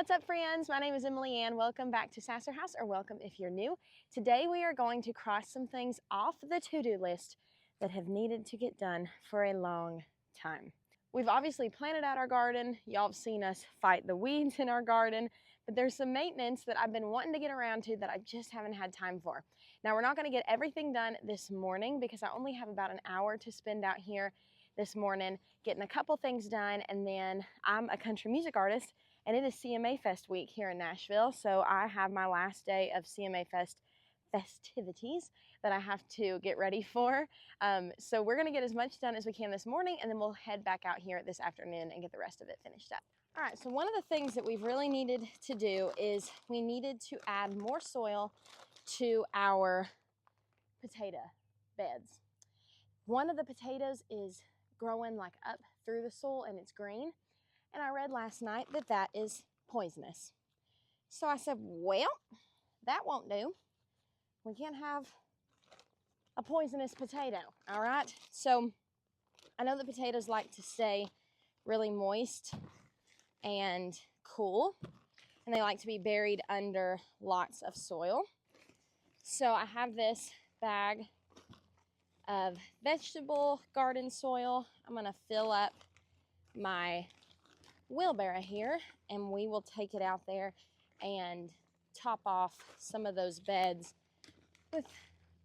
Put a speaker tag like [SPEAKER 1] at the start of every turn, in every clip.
[SPEAKER 1] What's up, friends? My name is Emily Ann. Welcome back to Sasser House, or welcome if you're new. Today we are going to cross some things off the to-do list that have needed to get done for a long time. We've obviously planted out our garden. Y'all have seen us fight the weeds in our garden, but there's some maintenance that I've been wanting to get around to that I just haven't had time for. Now, we're not going to get everything done this morning because I only have about an hour to spend out here this morning getting a couple things done, and then I'm a country music artist and it is CMA Fest week here in Nashville, so I have my last day of CMA Fest festivities that I have to get ready for. So we're gonna get as much done as we can this morning, and then we'll head back out here this afternoon and get the rest of it finished up. All right, so one of the things that we've really needed to do is we needed to add more soil to our potato beds. One of the potatoes is growing like up through the soil and it's green. And I read last night that that is poisonous. So I said, well, that won't do. We can't have a poisonous potato, all right? So I know the potatoes like to stay really moist and cool, and they like to be buried under lots of soil. So I have this bag of vegetable garden soil. I'm gonna fill up my wheelbarrow here, and we will take it out there and top off some of those beds with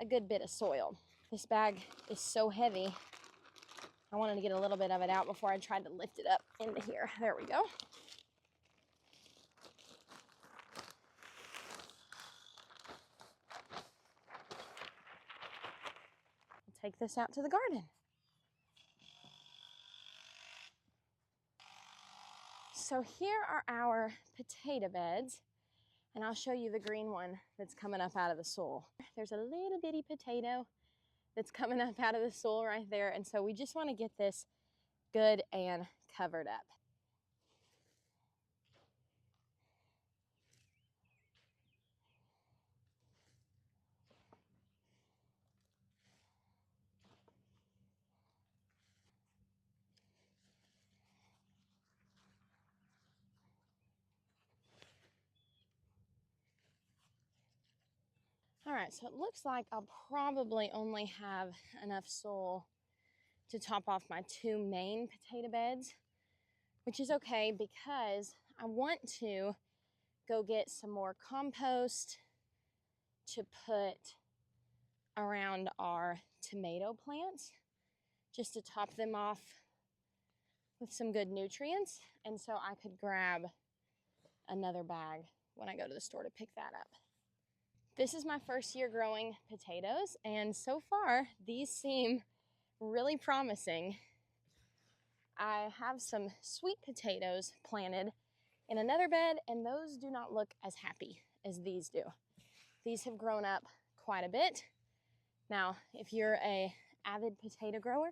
[SPEAKER 1] a good bit of soil. This bag is so heavy, I wanted to get a little bit of it out before I tried to lift it up into here. There we go. I'll take this out to the garden. So here are our potato beds, and I'll show you the green one that's coming up out of the soil. There's a little bitty potato that's coming up out of the soil right there, and so we just want to get this good and covered up. All right, so it looks like I'll probably only have enough soil to top off my two main potato beds, which is okay because I want to go get some more compost to put around our tomato plants, just to top them off with some good nutrients. And so I could grab another bag when I go to the store to pick that up. This is my first year growing potatoes, and so far these seem really promising. I have some sweet potatoes planted in another bed, and those do not look as happy as these do. These have grown up quite a bit. Now, if you're an avid potato grower,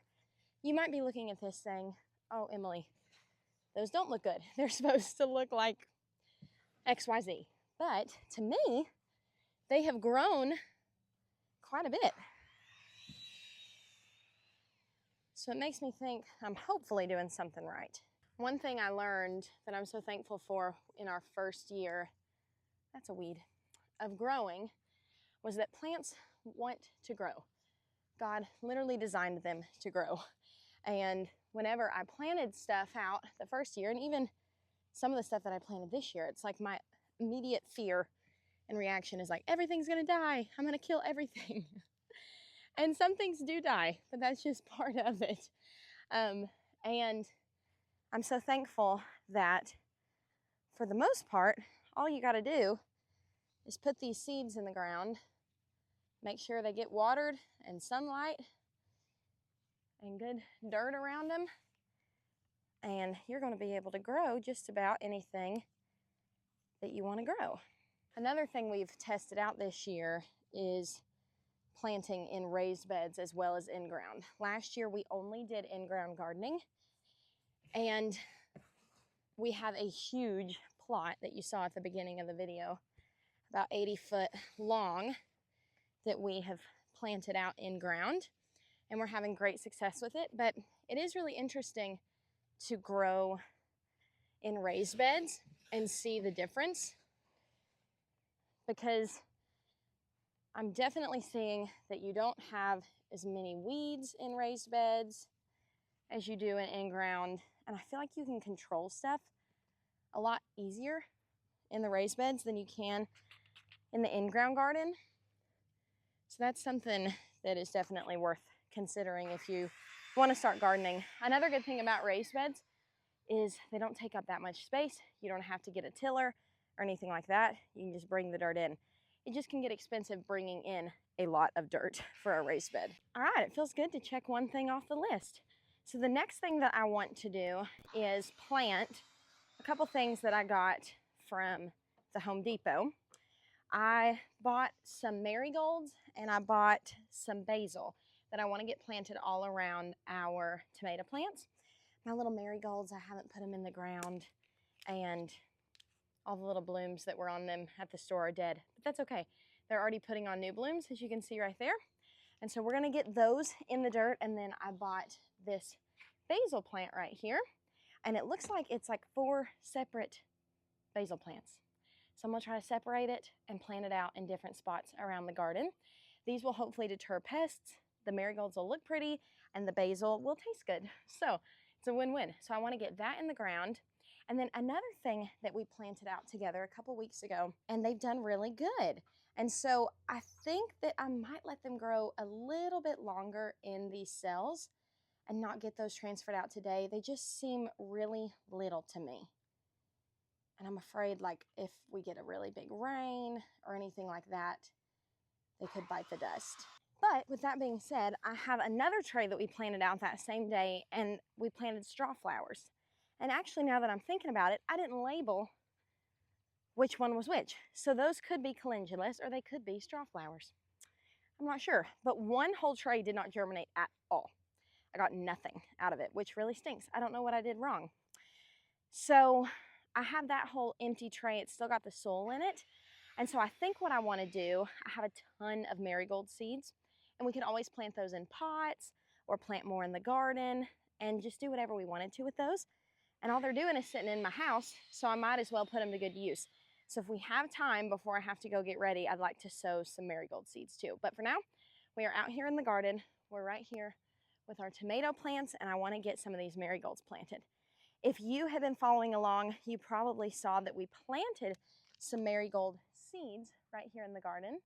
[SPEAKER 1] you might be looking at this saying, oh, Emily, those don't look good. They're supposed to look like XYZ. But to me, they have grown quite a bit. So it makes me think I'm hopefully doing something right. One thing I learned that I'm so thankful for in our first year, that's a weed, of growing, was that plants want to grow. God literally designed them to grow. And whenever I planted stuff out the first year, and even some of the stuff that I planted this year, it's like my immediate fear and reaction is like, everything's gonna die. I'm gonna kill everything. And some things do die, but that's just part of it. And I'm so thankful that for the most part, all you gotta do is put these seeds in the ground, make sure they get watered and sunlight and good dirt around them, and you're gonna be able to grow just about anything that you wanna grow. Another thing we've tested out this year is planting in raised beds as well as in-ground. Last year we only did in-ground gardening, and we have a huge plot that you saw at the beginning of the video, about 80 foot long, that we have planted out in ground, and we're having great success with it. But it is really interesting to grow in raised beds and see the difference, because I'm definitely seeing that you don't have as many weeds in raised beds as you do in in-ground. And I feel like you can control stuff a lot easier in the raised beds than you can in the in-ground garden. So that's something that is definitely worth considering if you want to start gardening. Another good thing about raised beds is they don't take up that much space. You don't have to get a tiller or anything like that. You can just bring the dirt in. It just can get expensive bringing in a lot of dirt for a raised bed. All right, it feels good to check one thing off the list. So the next thing that I want to do is plant a couple things that I got from the Home Depot. I bought some marigolds and I bought some basil that I want to get planted all around our tomato plants. My little marigolds, I haven't put them in the ground, and all the little blooms that were on them at the store are dead, but that's okay. They're already putting on new blooms, as you can see right there. And so we're gonna get those in the dirt. And then I bought this basil plant right here, and it looks like it's like 4 separate basil plants. So I'm gonna try to separate it and plant it out in different spots around the garden. These will hopefully deter pests. The marigolds will look pretty and the basil will taste good. So it's a win-win. So I want to get that in the ground. And then another thing that we planted out together a couple weeks ago, and they've done really good. And so I think that I might let them grow a little bit longer in these cells and not get those transferred out today. They just seem really little to me. And I'm afraid, like, if we get a really big rain or anything like that, they could bite the dust. But with that being said, I have another tray that we planted out that same day, and we planted straw flowers. And actually, now that I'm thinking about it, I didn't label which one was which. So those could be calendulas or they could be straw flowers. I'm not sure, but one whole tray did not germinate at all. I got nothing out of it, which really stinks. I don't know what I did wrong. So I have that whole empty tray. It's still got the soil in it. And so I think what I want to do, I have a ton of marigold seeds, and we can always plant those in pots or plant more in the garden and just do whatever we wanted to with those. And all they're doing is sitting in my house, so I might as well put them to good use. So if we have time before I have to go get ready, I'd like to sow some marigold seeds too. But for now, we are out here in the garden. We're right here with our tomato plants, and I want to get some of these marigolds planted. If you have been following along, you probably saw that we planted some marigold seeds right here in the garden.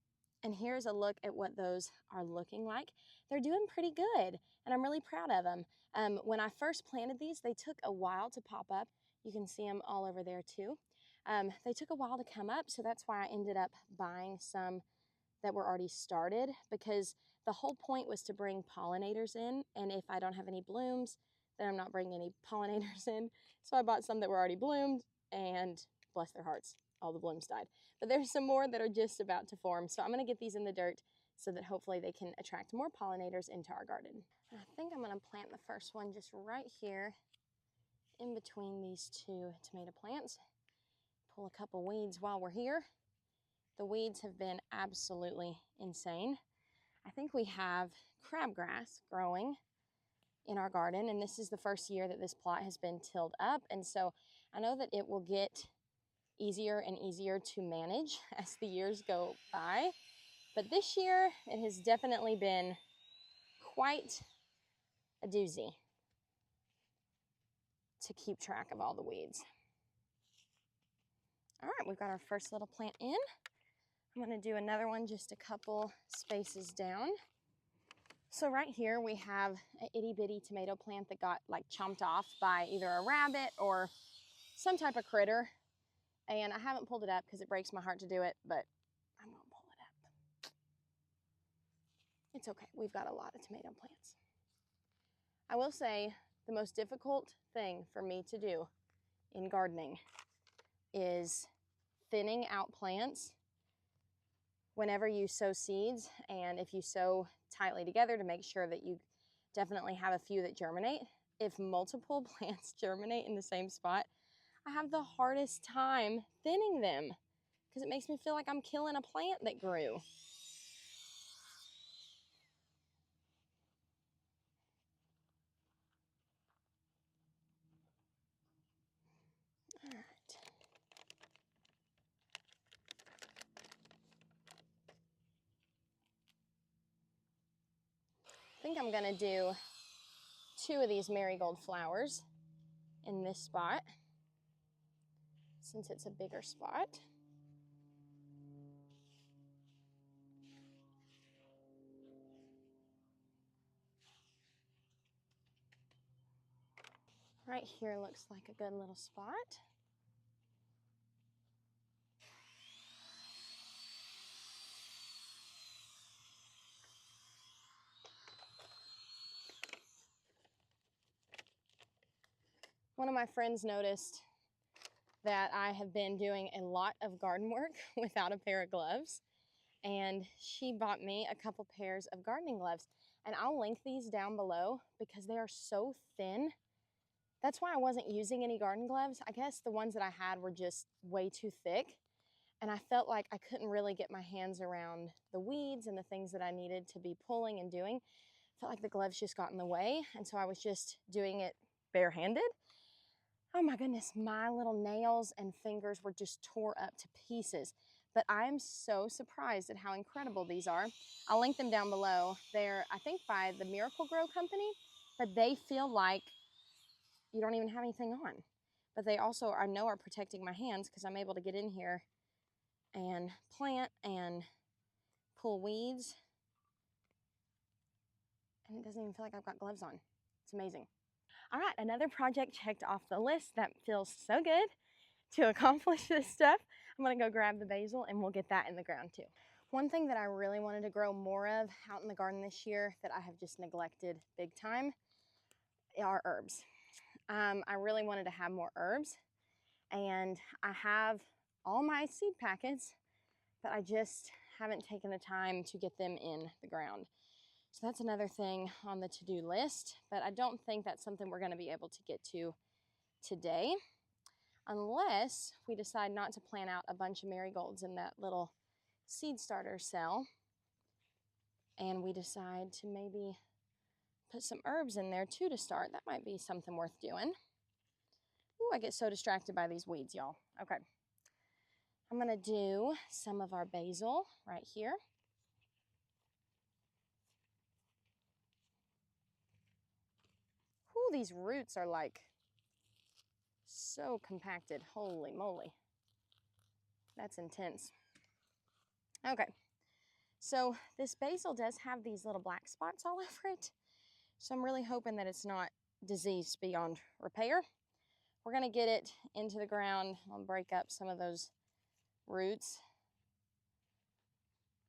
[SPEAKER 1] And here's a look at what those are looking like. They're doing pretty good, and I'm really proud of them. When I first planted these, they took a while to pop up. You can see them all over there too. They took a while to come up, so that's why I ended up buying some that were already started, because the whole point was to bring pollinators in, and if I don't have any blooms, then I'm not bringing any pollinators in. So I bought some that were already bloomed, and bless their hearts, all the blooms died. But there's some more that are just about to form, so I'm gonna get these in the dirt so that hopefully they can attract more pollinators into our garden. And I think I'm gonna plant the first one just right here in between these 2 tomato plants. Pull a couple weeds while we're here. The weeds have been absolutely insane. I think we have crabgrass growing in our garden, and this is the first year that this plot has been tilled up, and so I know that it will get easier and easier to manage as the years go by. But this year, it has definitely been quite a doozy to keep track of all the weeds. All right, we've got our first little plant in. I'm gonna do another one just a couple spaces down. So right here we have an itty bitty tomato plant that got like chomped off by either a rabbit or some type of critter. And I haven't pulled it up because it breaks my heart to do it, but I'm gonna pull it up. It's okay, we've got a lot of tomato plants. I will say the most difficult thing for me to do in gardening is thinning out plants whenever you sow seeds, and if you sow tightly together to make sure that you definitely have a few that germinate. If multiple plants germinate in the same spot, I have the hardest time thinning them because it makes me feel like I'm killing a plant that grew. All right. think I'm gonna do 2 of these marigold flowers in this spot, since it's a bigger spot. Right here looks like a good little spot. One of my friends noticed that I have been doing a lot of garden work without a pair of gloves, and she bought me a couple pairs of gardening gloves, and I'll link these down below because they are so thin. That's why I wasn't using any garden gloves. I guess the ones that I had were just way too thick, and I felt like I couldn't really get my hands around the weeds and the things that I needed to be pulling and doing. I felt like the gloves just got in the way, and so I was just doing it barehanded. Oh my goodness, my little nails and fingers were just tore up to pieces. But I am so surprised at how incredible these are. I'll link them down below. They're, I think, by the Miracle Grow company, but they feel like you don't even have anything on. But they also, I know, are protecting my hands because I'm able to get in here and plant and pull weeds. And it doesn't even feel like I've got gloves on. It's amazing. All right, another project checked off the list. That feels so good to accomplish this stuff. I'm gonna go grab the basil and we'll get that in the ground too. One thing that I really wanted to grow more of out in the garden this year that I have just neglected big time are herbs. I really wanted to have more herbs, and I have all my seed packets, but I just haven't taken the time to get them in the ground. So that's another thing on the to-do list, but I don't think that's something we're gonna be able to get to today, unless we decide not to plant out a bunch of marigolds in that little seed starter cell, and we decide to maybe put some herbs in there too to start. That might be something worth doing. Ooh, I get so distracted by these weeds, y'all. Okay. I'm gonna do some of our basil right here. Ooh, these roots are like so compacted. Holy moly. That's intense. Okay. So this basil does have these little black spots all over it. So I'm really hoping that it's not diseased beyond repair. We're gonna get it into the ground. I'll break up some of those roots.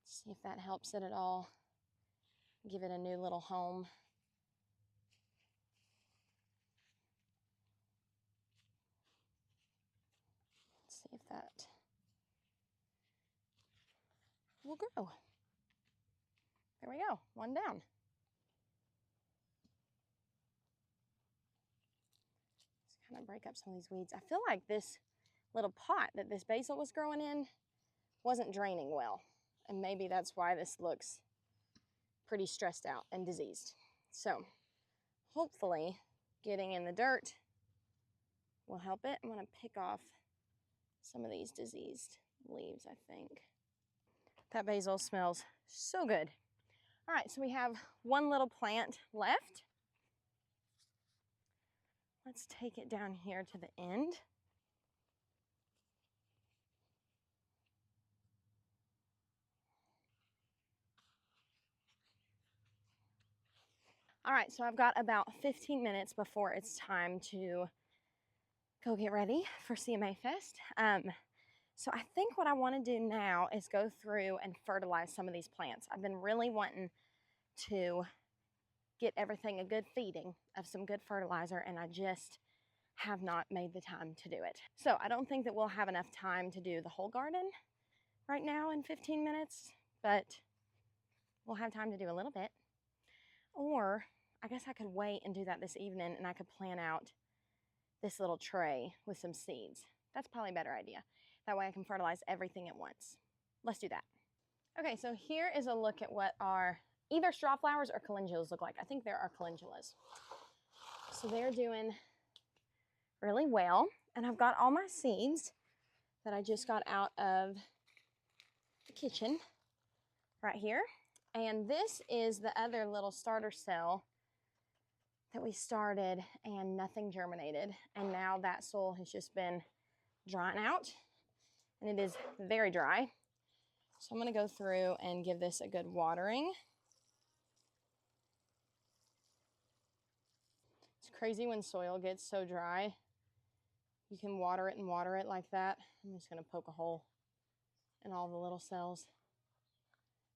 [SPEAKER 1] See if that helps it at all. Give it a new little home. Let's see if that will grow. There we go, one down. Let's kind of break up some of these weeds. I feel like this little pot that this basil was growing in wasn't draining well. And maybe that's why this looks pretty stressed out and diseased. So hopefully getting in the dirt will help it. I'm gonna pick off some of these diseased leaves, I think. That basil smells so good. All right, so we have one little plant left. Let's take it down here to the end. All right, so I've got about 15 minutes before it's time to go get ready for CMA Fest. So I think what I want to do now is go through and fertilize some of these plants. I've been really wanting to get everything a good feeding of some good fertilizer, and I just have not made the time to do it. So I don't think that we'll have enough time to do the whole garden right now in 15 minutes, but we'll have time to do a little bit. Or I guess I could wait and do that this evening, and I could plan out this little tray with some seeds. That's probably a better idea. That way I can fertilize everything at once. Let's do that. Okay, so here is a look at what our either straw flowers or calendulas look like. I think there are calendulas. So they're doing really well. And I've got all my seeds that I just got out of the kitchen right here. And this is the other little starter cell that we started and nothing germinated. And now that soil has just been drying out and it is very dry. So I'm gonna go through and give this a good watering. It's crazy when soil gets so dry. You can water it and water it like that. I'm just gonna poke a hole in all the little cells.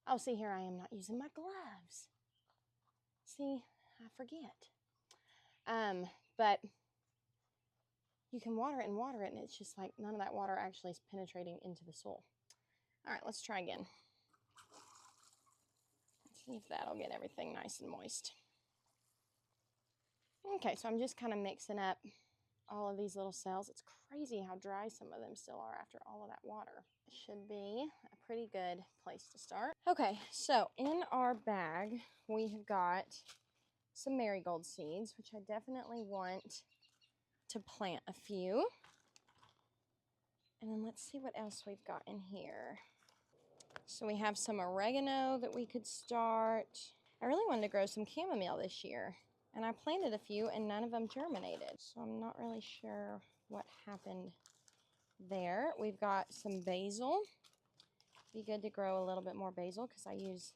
[SPEAKER 1] Oh, see, here I am not using my gloves. See, I forget. But you can water it and it's just like none of that water actually is penetrating into the soil. All right, let's try again. Let's see if that'll get everything nice and moist. Okay, so I'm just kind of mixing up all of these little cells. It's crazy how dry some of them still are after all of that water. It should be a pretty good place to start. Okay, so in our bag, we have got some marigold seeds, which I definitely want to plant a few. And then let's see what else we've got in here. So we have some oregano that we could start. I really wanted to grow some chamomile this year, and I planted a few and none of them germinated. So I'm not really sure what happened there. We've got some basil. Be good to grow a little bit more basil because I use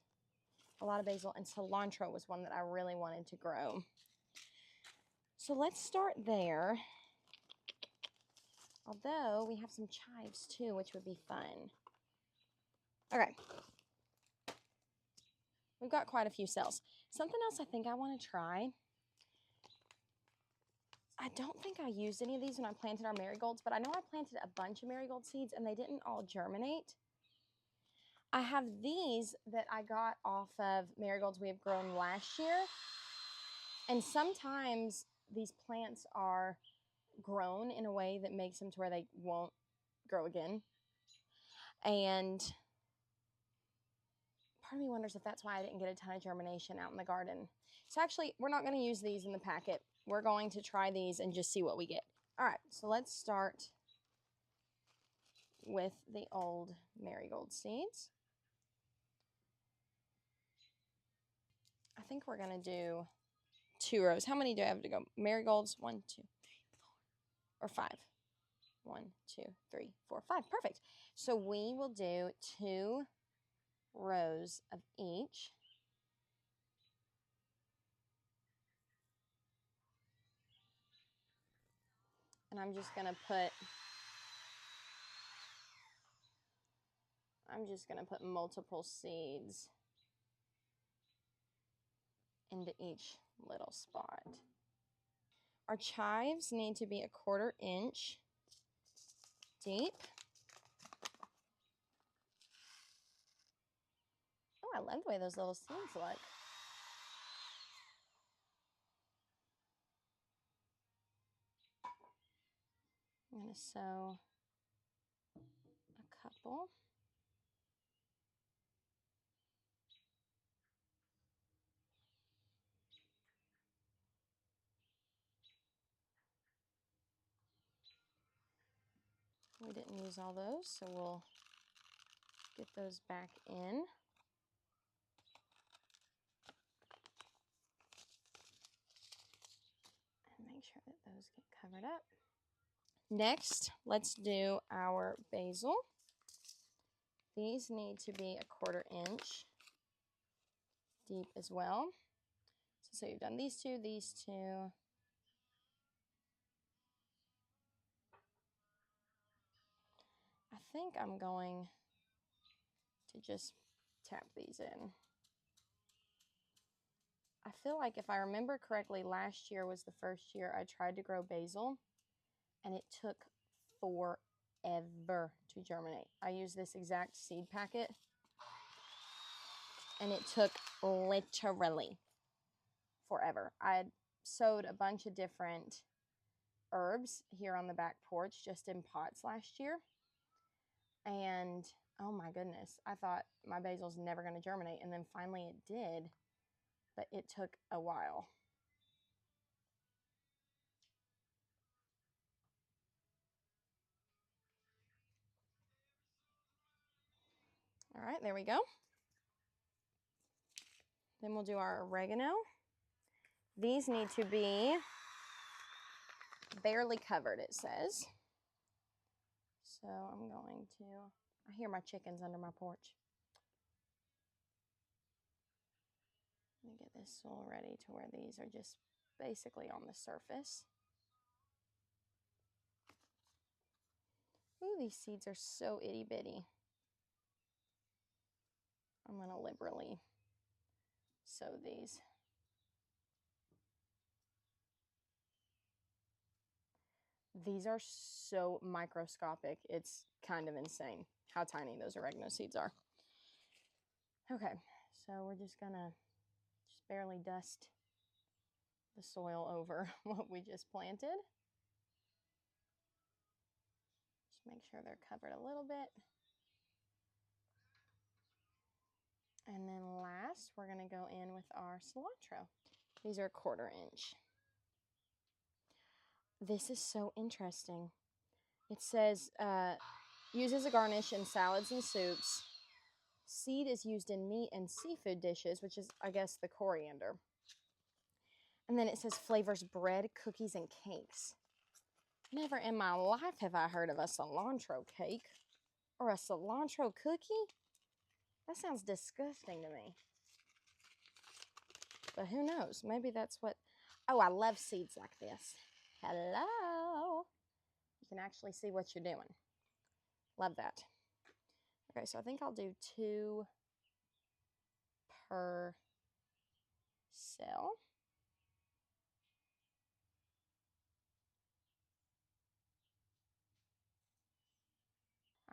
[SPEAKER 1] a lot of basil, and cilantro was one that I really wanted to grow. So let's start there. Although we have some chives too, which would be fun. Okay. We've got quite a few cells. Something else I think I want to try. I don't think I used any of these when I planted our marigolds, but I know I planted a bunch of marigold seeds and they didn't all germinate. I have these that I got off of marigolds we have grown last year. And sometimes these plants are grown in a way that makes them to where they won't grow again. And part of me wonders if that's why I didn't get a ton of germination out in the garden. So actually, we're not going to use these in the packet. We're going to try these and just see what we get. All right, so let's start with the old marigold seeds. I think we're going to do 2 rows. How many do I have to go? Marigolds, 1, 2, 3, 4, or 5. 1, 2, 3, 4, 5. Perfect. So we will do 2 rows of each. And I'm just going to put multiple seeds into each little spot. Our chives need to be 1/4 inch deep. Oh, I love the way those little seeds look. I'm going to sow a couple. We didn't use all those, so we'll get those back in. And make sure that those get covered up. Next, let's do our basil. These need to be 1/4 inch deep as well. So you've done these 2, these 2. I think I'm going to just tap these in. I feel like if I remember correctly, last year was the first year I tried to grow basil, and it took forever to germinate. I used this exact seed packet, and it took literally forever. I had sowed a bunch of different herbs here on the back porch just in pots last year, and oh my goodness, I thought my basil's never going to germinate, and then finally it did, but it took a while. All right, there we go. Then we'll do our oregano. These need to be barely covered, it says. So I'm going to, I hear my chickens under my porch. Let me get this soil ready to where these are just basically on the surface. Ooh, these seeds are so itty bitty. I'm going to liberally sow these. These are so microscopic. It's kind of insane how tiny those oregano seeds are. Okay, so we're just gonna barely dust the soil over what we just planted. Just make sure they're covered a little bit. And then last, we're gonna go in with our cilantro. These are 1/4 inch. This is so interesting. It says, used as a garnish in salads and soups. Seed is used in meat and seafood dishes, which is, I guess, the coriander. And then it says flavors bread, cookies, and cakes. Never in my life have I heard of a cilantro cake or a cilantro cookie. That sounds disgusting to me. But who knows? Maybe that's what... Oh, I love seeds like this. Hello. You can actually see what you're doing. Love that. Okay, so I think I'll do 2 per cell.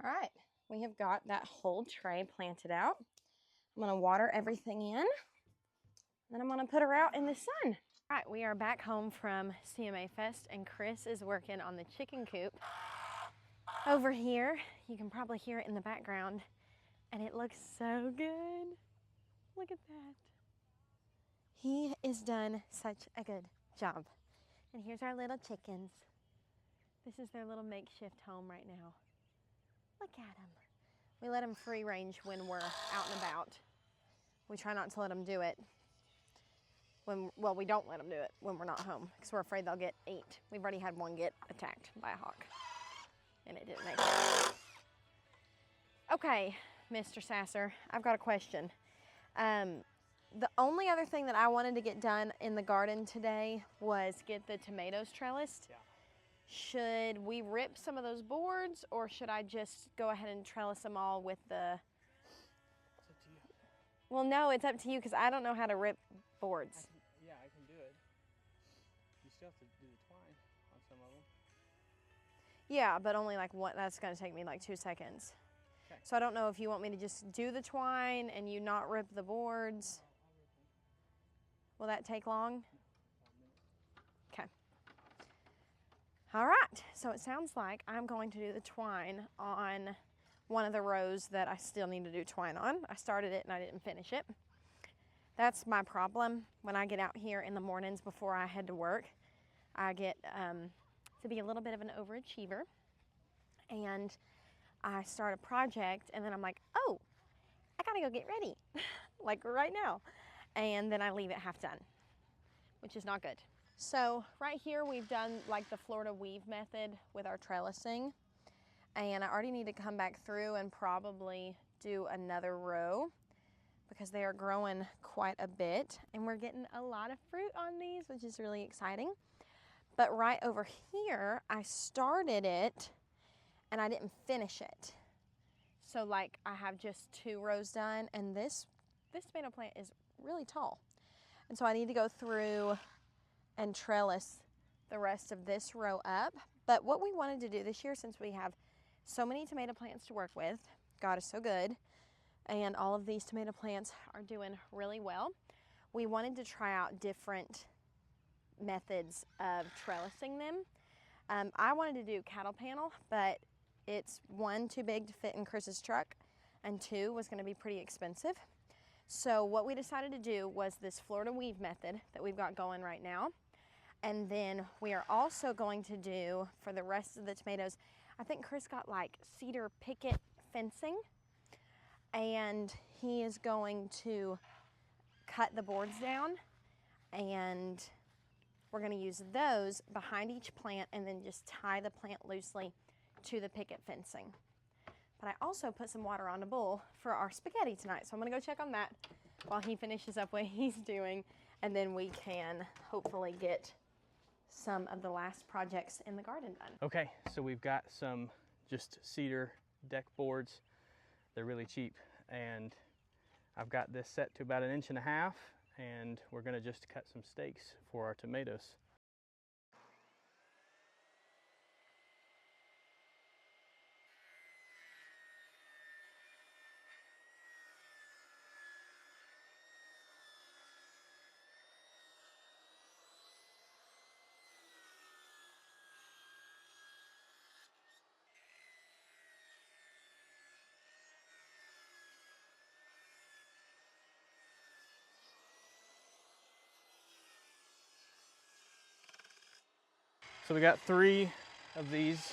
[SPEAKER 1] All right, we have got that whole tray planted out. I'm gonna water everything in, then I'm gonna put her out in the sun. All right, we are back home from CMA Fest, and Chris is working on the chicken coop over here. You can probably hear it in the background, and it looks so good. Look at that. He has done such a good job. And here's our little chickens. This is their little makeshift home right now. Look at them. We let them free range when we're out and about. We try not to let them do it when, well, we don't let them do it when we're not home because we're afraid they'll get ate. We've already had one get attacked by a hawk, and it didn't make it. Okay, Mr. Sasser, I've got a question. The only other thing that I wanted to get done in the garden today was get the tomatoes trellised. Yeah. Should we rip some of those boards, or should I just go ahead and trellis them all with the...
[SPEAKER 2] It's up to you.
[SPEAKER 1] Well, no, it's up to you because I don't know how to rip boards.
[SPEAKER 2] I can do it. You still have to do the twine on some of them.
[SPEAKER 1] Yeah, but only like one. That's going to take me like 2 seconds. Okay. So I don't know if you want me to just do the twine and you not rip the boards. Will that take long? Okay. All right, so it sounds like I'm going to do the twine on one of the rows that I still need to do twine on. I started it and I didn't finish it. That's my problem when I get out here in the mornings before I head to work. I get to be a little bit of an overachiever, and I start a project and then I'm like, oh, I gotta go get ready, like right now. And then I leave it half done, which is not good. So right here we've done like the Florida weave method with our trellising, and I already need to come back through and probably do another row because they are growing quite a bit, and we're getting a lot of fruit on these, which is really exciting. But right over here, I started it and I didn't finish it. So like I have just 2 rows done, and this tomato plant is really tall. And so I need to go through and trellis the rest of this row up. But what we wanted to do this year, since we have so many tomato plants to work with, God is so good, and all of these tomato plants are doing really well, we wanted to try out different methods of trellising them. I wanted to do cattle panel, but it's 1, too big to fit in Chris's truck, and 2, was going to be pretty expensive. So what we decided to do was this Florida weave method that we've got going right now. And then we are also going to do, for the rest of the tomatoes, I think Chris got like cedar picket fencing, and he is going to cut the boards down, and we're going to use those behind each plant and then just tie the plant loosely to the picket fencing. But I also put some water on a bowl for our spaghetti tonight, so I'm going to go check on that while he finishes up what he's doing, and then we can hopefully get some of the last projects in the garden done.
[SPEAKER 2] Okay, so we've got some just cedar deck boards. They're really cheap, and I've got this set to about 1.5 inches, and we're gonna just cut some stakes for our tomatoes. So we got 3 of these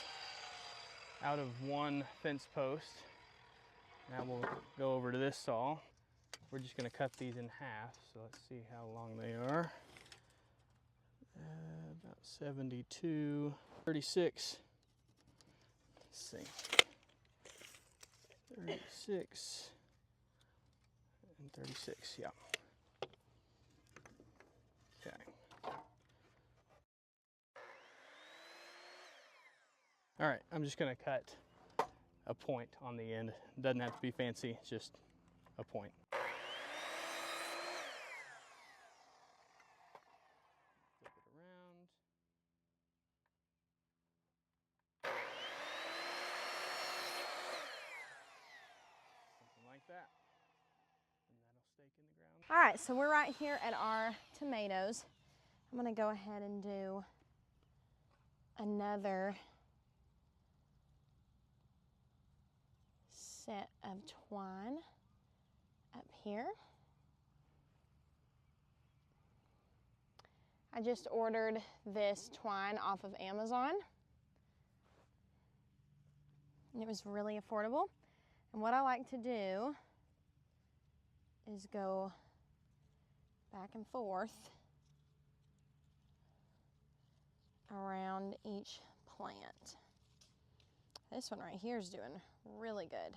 [SPEAKER 2] out of 1 fence post. Now we'll go over to this saw. We're just going to cut these in half. So let's see how long they are. About 72, 36. Let's see. 36 and 36, yeah. Okay. All right, I'm just gonna cut a point on the end. It doesn't have to be fancy, it's just a point. Flip it around. Something like that. And that'll stake in the ground.
[SPEAKER 1] All right, so we're right here at our tomatoes. I'm gonna go ahead and do another set of twine up here. I just ordered this twine off of Amazon, and it was really affordable. And what I like to do is go back and forth around each plant. This one right here is doing really good.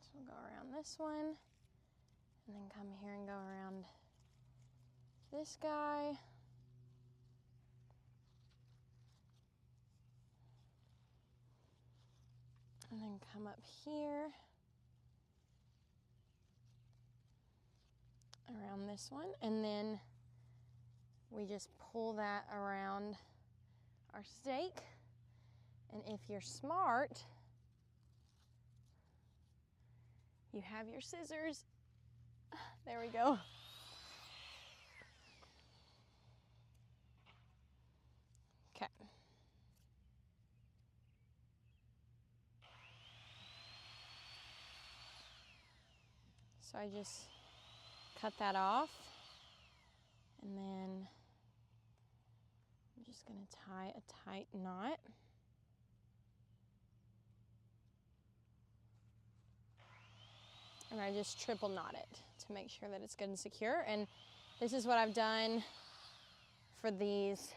[SPEAKER 1] So we'll go around this one, and then come here and go around this guy. And then come up here around this one, and then we just pull that around our stake. And if you're smart, you have your scissors. There we go. Okay. So I just cut that off, and then I'm just going to tie a tight knot. And I just triple knot it to make sure that it's good and secure. And this is what I've done for these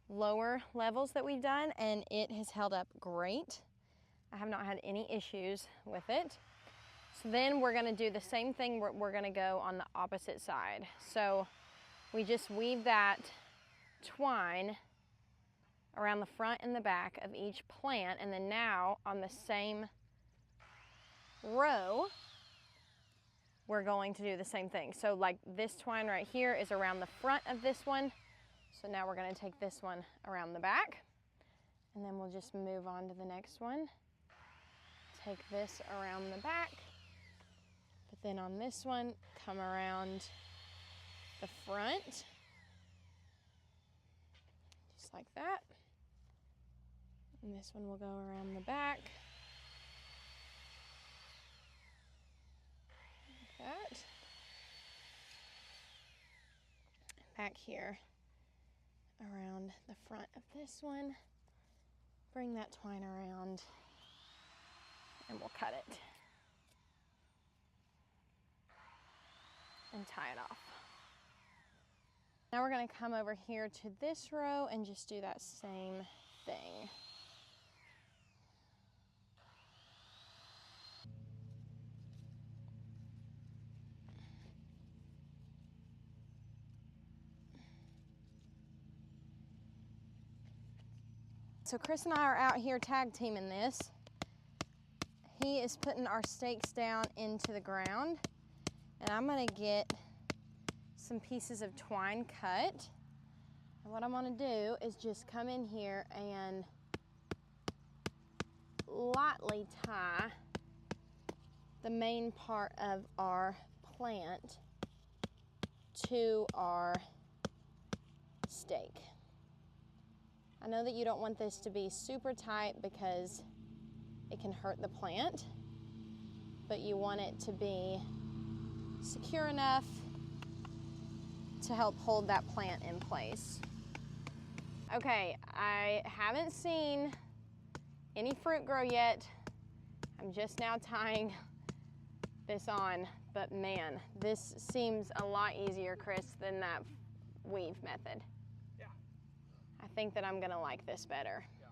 [SPEAKER 1] lower levels that we've done, and it has held up great. I have not had any issues with it. So then we're gonna do the same thing. We're gonna go on the opposite side. So we just weave that twine around the front and the back of each plant, and then now on the same row, we're going to do the same thing. So like this twine right here is around the front of this one. So now we're gonna take this one around the back, and then we'll just move on to the next one. Take this around the back, but then on this one, come around the front, just like that. And this one will go around the back. That. back here around the front of this one. Bring that twine around and we'll cut it and tie it off. Now we're going to come over here to this row and just do that same thing. So Chris and I are out here tag teaming this. He is putting our stakes down into the ground, and I'm going to get some pieces of twine cut. And what I'm going to do is just come in here and lightly tie the main part of our plant to our stake. I know that you don't want this to be super tight because it can hurt the plant, but you want it to be secure enough to help hold that plant in place. Okay, I haven't seen any fruit grow yet. I'm just now tying this on, but man, this seems a lot easier, Chris, than that weave method. I think that I'm gonna like this better. Yeah.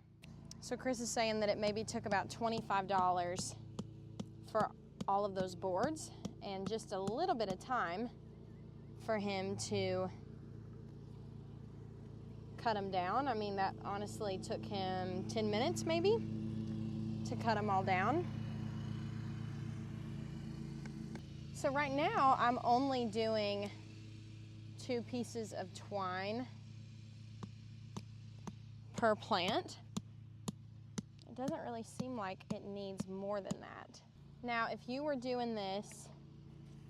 [SPEAKER 1] So Chris is saying that it maybe took about $25 for all of those boards and just a little bit of time for him to cut them down. I mean, that honestly took him 10 minutes maybe to cut them all down. So right now I'm only doing 2 pieces of twine per plant. It doesn't really seem like it needs more than that. Now, if you were doing this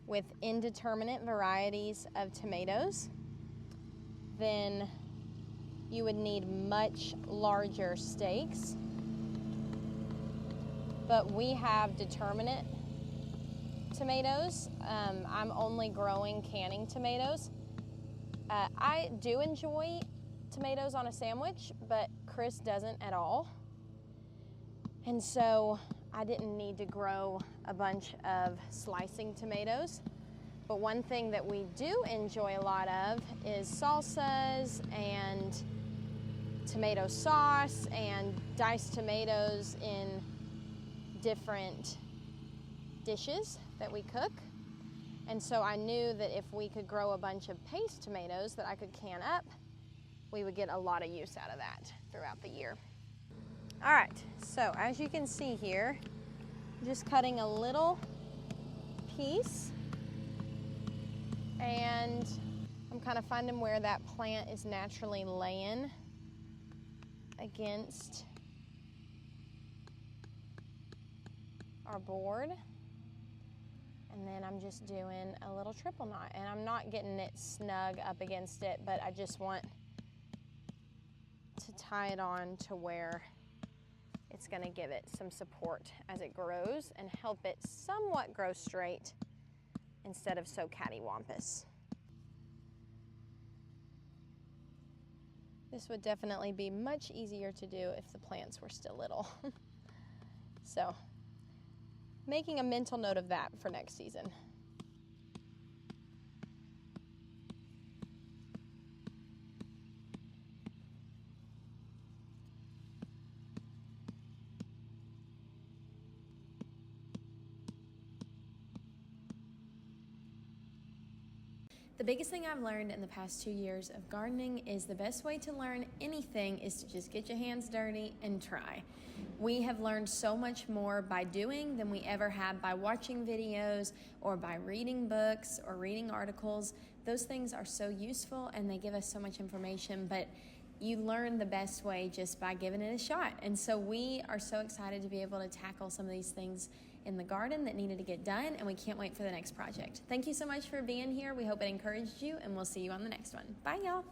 [SPEAKER 1] with indeterminate varieties of tomatoes, then you would need much larger stakes. But we have determinate tomatoes. I'm only growing canning tomatoes. I do enjoy tomatoes on a sandwich, but Chris doesn't at all. And so I didn't need to grow a bunch of slicing tomatoes. But one thing that we do enjoy a lot of is salsas and tomato sauce and diced tomatoes in different dishes that we cook. And so I knew that if we could grow a bunch of paste tomatoes that I could can up, we would get a lot of use out of that throughout the year. All right, so as you can see here, I'm just cutting a little piece, and I'm kind of finding where that plant is naturally laying against our board. And then I'm just doing a little triple knot, and I'm not getting it snug up against it, but I just want to tie it on to where it's going to give it some support as it grows and help it somewhat grow straight instead of so cattywampus. This would definitely be much easier to do if the plants were still little. So, making a mental note of that for next season. The biggest thing I've learned in the past 2 years of gardening is the best way to learn anything is to just get your hands dirty and try. We have learned so much more by doing than we ever have by watching videos or by reading books or reading articles. Those things are so useful and they give us so much information, but you learn the best way just by giving it a shot. And so we are so excited to be able to tackle some of these things in the garden that needed to get done, and we can't wait for the next project. Thank you so much for being here. We hope it encouraged you, and we'll see you on the next one. Bye, y'all.